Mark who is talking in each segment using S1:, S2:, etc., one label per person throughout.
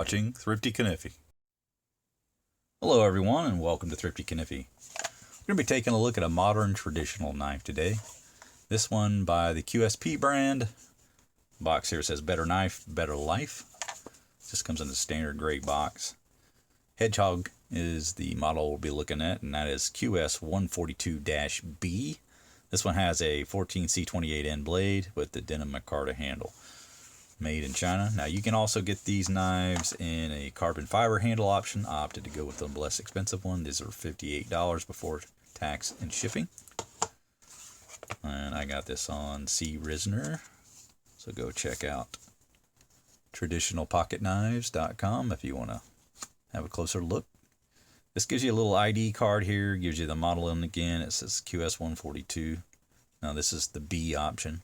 S1: watching Thrifty Kaniffy. Hello everyone and welcome to Thrifty Kaniffy. We're going to be taking a look at a modern traditional knife today. This one by the QSP brand. The box here says Better Knife, Better Life. Just comes in the standard gray box. Hedgehog is the model we'll be looking at, and that is QS142-B. This one has a 14C28N blade with the Denim Micarta handle. Made in China. Now you can also get these knives in a carbon fiber handle option. I opted to go with the less expensive one. These are $58 before tax and shipping. And I got this on C. Risner. So go check out traditionalpocketknives.com if you want to have a closer look. This gives you a little ID card here. Gives you the model in again. It says QS142. Now this is the B option.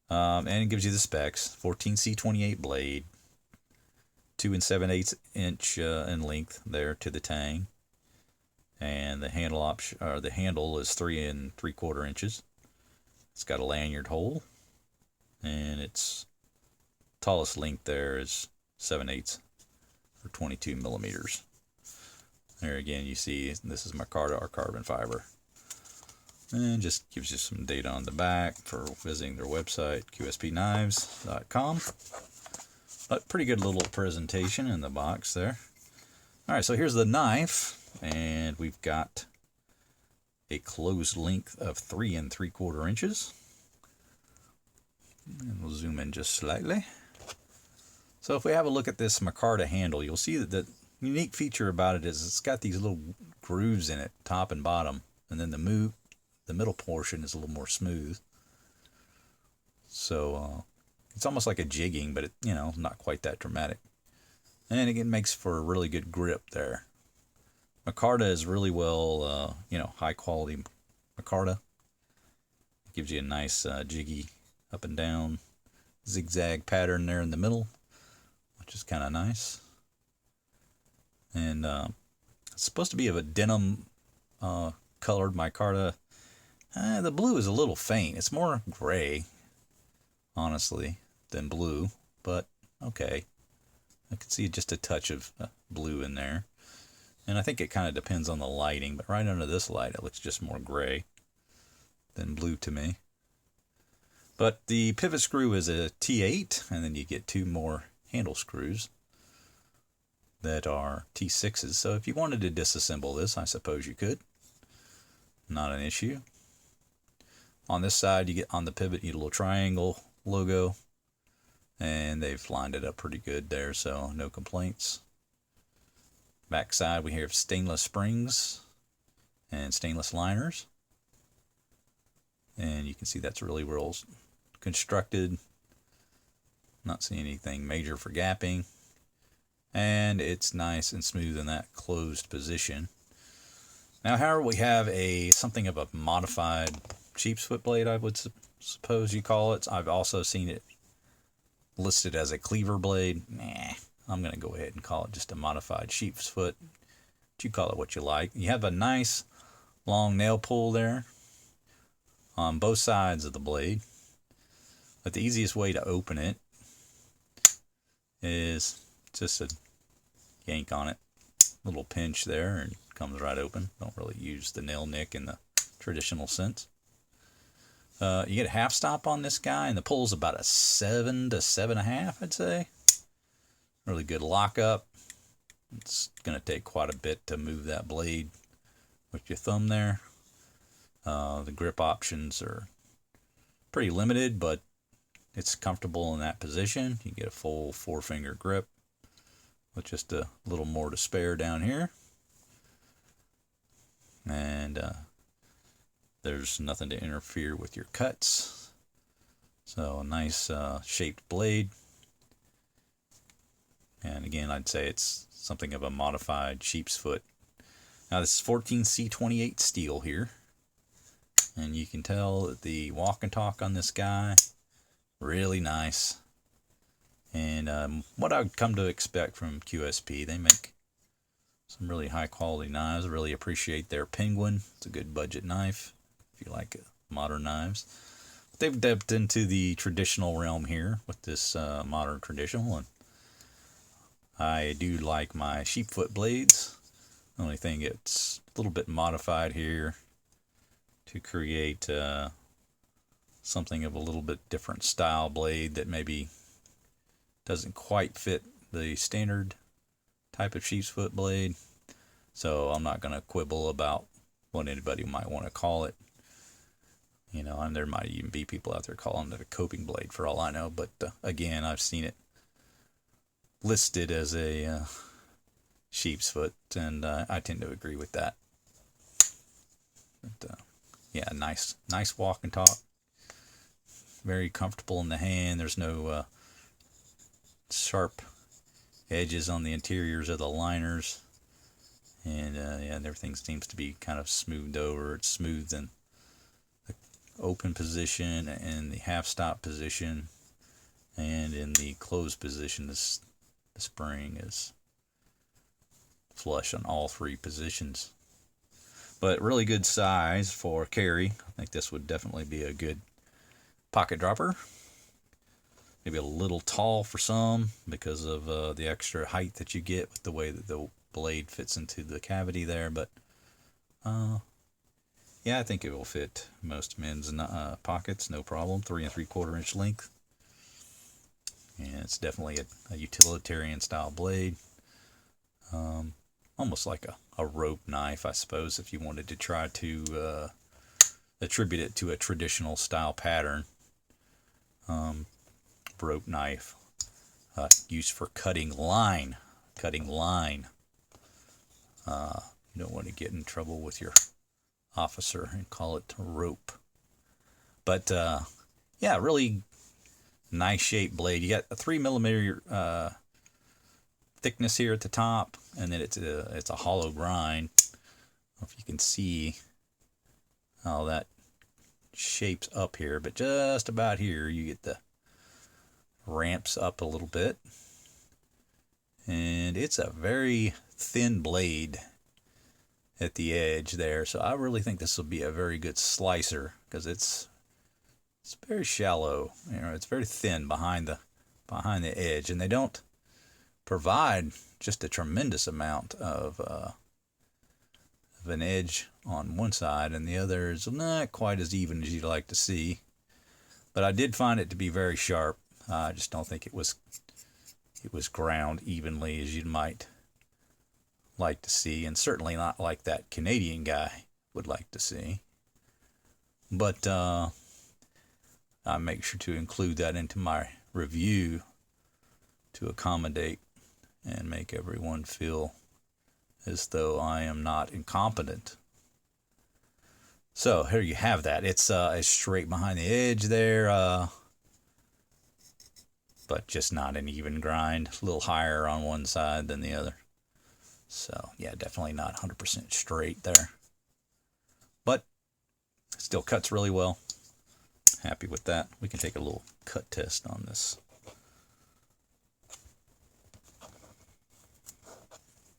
S1: And it gives you the specs. 14C28 blade, 2 7/8 inch in length there to the tang, and the handle option, or the handle, is 3 3/4 inches. It's got a lanyard hole, and its tallest length there is 7/8 or 22 millimeters. There again, you see this is Micarta or carbon fiber. And just gives you some data on the back for visiting their website, qspknives.com. But pretty good little presentation in the box there. Alright, so here's the knife, and we've got a closed length of 3 3/4 inches. And we'll zoom in just slightly. So if we have a look at this Micarta handle, you'll see that the unique feature about it is it's got these little grooves in it, top and bottom, and then the middle portion is a little more smooth. So it's almost like a jigging, but not quite that dramatic. And again, makes for a really good grip there. Micarta is really well, high quality Micarta. It gives you a nice jiggy up and down zigzag pattern there in the middle, which is kind of nice. And it's supposed to be of a denim colored Micarta. The blue is a little faint. It's more gray, honestly, than blue, but okay. I can see just a touch of blue in there. And I think it kind of depends on the lighting, but right under this light, it looks just more gray than blue to me. But the pivot screw is a T8, and then you get 2 more handle screws that are T6s. So if you wanted to disassemble this, I suppose you could. Not an issue. On this side, you get on the pivot, you get a little triangle logo, and they've lined it up pretty good there, so no complaints. Back side, we have stainless springs and stainless liners, and you can see that's really well constructed. Not seeing anything major for gapping, and it's nice and smooth in that closed position. Now, however, we have something of a modified sheepsfoot blade, I would suppose you call it. I've also seen it listed as a cleaver blade. I'm going to go ahead and call it just a modified sheepsfoot. But you call it what you like. You have a nice long nail pull there on both sides of the blade. But the easiest way to open it is just a yank on it. Little pinch there, and it comes right open. Don't really use the nail nick in the traditional sense. You get a half stop on this guy, and the pull's about a 7 to 7.5, I'd say. Really good lockup. It's going to take quite a bit to move that blade with your thumb there. The grip options are pretty limited, but it's comfortable in that position. You get a full 4-finger grip with just a little more to spare down here. And there's nothing to interfere with your cuts. So a nice shaped blade. And again, I'd say it's something of a modified sheepsfoot. Now this is 14C28 steel here. And you can tell that the walk and talk on this guy, really nice. And what I've come to expect from QSP, they make some really high quality knives. I really appreciate their Penguin. It's a good budget knife if you like modern knives. They've dipped into the traditional realm here with this modern traditional, and I do like my sheepsfoot blades. The only thing, it's a little bit modified here to create something of a little bit different style blade that maybe doesn't quite fit the standard type of sheepsfoot blade. So I'm not going to quibble about what anybody might want to call it. You know, and there might even be people out there calling it a coping blade for all I know. But again, I've seen it listed as a sheepsfoot, and I tend to agree with that. But, yeah, nice walk and talk. Very comfortable in the hand. There's no sharp edges on the interiors of the liners, and yeah, everything seems to be kind of smoothed over. It's smoothed in the open position and the half stop position, and in the closed position, the spring is flush on all three positions. But really good size for carry. I think this would definitely be a good pocket dropper. Maybe a little tall for some because of the extra height that you get with the way that the blade fits into the cavity there. But yeah, I think it will fit most men's pockets, no problem. 3 3/4 inch length. And it's definitely a utilitarian style blade. Almost like a rope knife, I suppose, if you wanted to try to attribute it to a traditional style pattern. Rope knife used for cutting line. You don't want to get in trouble with your officer and call it rope. But yeah, really nice shaped blade. You got a 3mm thickness here at the top, and then it's a hollow grind. I don't know if you can see how that shapes up here, but just about here you get the ramps up a little bit, and it's a very thin blade at the edge there, so I really think this will be a very good slicer because it's very shallow. You know, it's very thin behind the edge, and they don't provide just a tremendous amount of an edge on one side, and the other is not quite as even as you'd like to see. But I did find it to be very sharp. I just don't think it was ground evenly as you might like to see, and certainly not like that Canadian guy would like to see. But I make sure to include that into my review to accommodate and make everyone feel as though I am not incompetent. So here you have that. It's straight behind the edge there, but just not an even grind. A little higher on one side than the other. So yeah, definitely not 100% straight there. But still cuts really well. Happy with that. We can take a little cut test on this.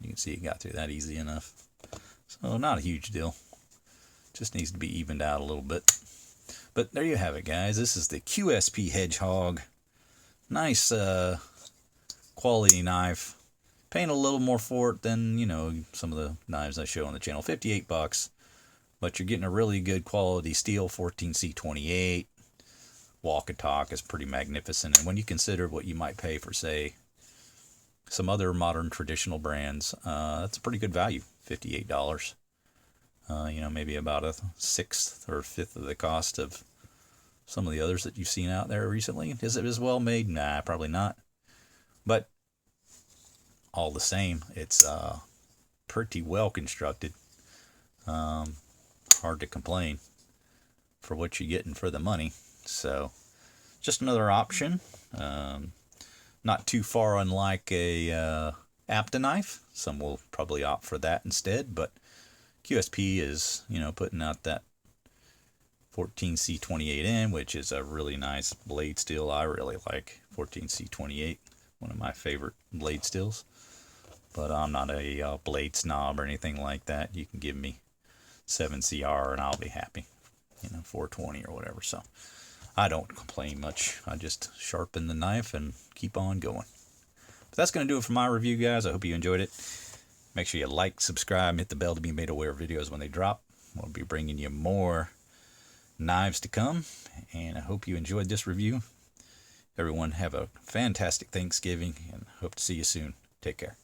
S1: You can see it got through that easy enough. So not a huge deal. Just needs to be evened out a little bit. But there you have it, guys. This is the QSP Hedgehog. Nice quality knife. Paying a little more for it than, you know, some of the knives I show on the channel. $58. But you're getting a really good quality steel, 14C28. Walk and talk is pretty magnificent. And when you consider what you might pay for, say, some other modern traditional brands, that's a pretty good value, $58. You know, maybe about a sixth or fifth of the cost of some of the others that you've seen out there recently. Is it as well made? Nah, probably not. But all the same, it's pretty well constructed. Hard to complain for what you're getting for the money. So, just another option. Not too far unlike a Apta knife. Some will probably opt for that instead, but QSP is, you know, putting out that 14C28N, which is a really nice blade steel. I really like 14C28, one of my favorite blade steels. But I'm not a blade snob or anything like that. You can give me 7CR and I'll be happy, you know, 420 or whatever. So I don't complain much. I just sharpen the knife and keep on going. But that's going to do it for my review, guys. I hope you enjoyed it. Make sure you like, subscribe, hit the bell to be made aware of videos when they drop. We'll be bringing you more knives to come, and I hope you enjoyed this review. Everyone have a fantastic Thanksgiving, and hope to see you soon. Take care.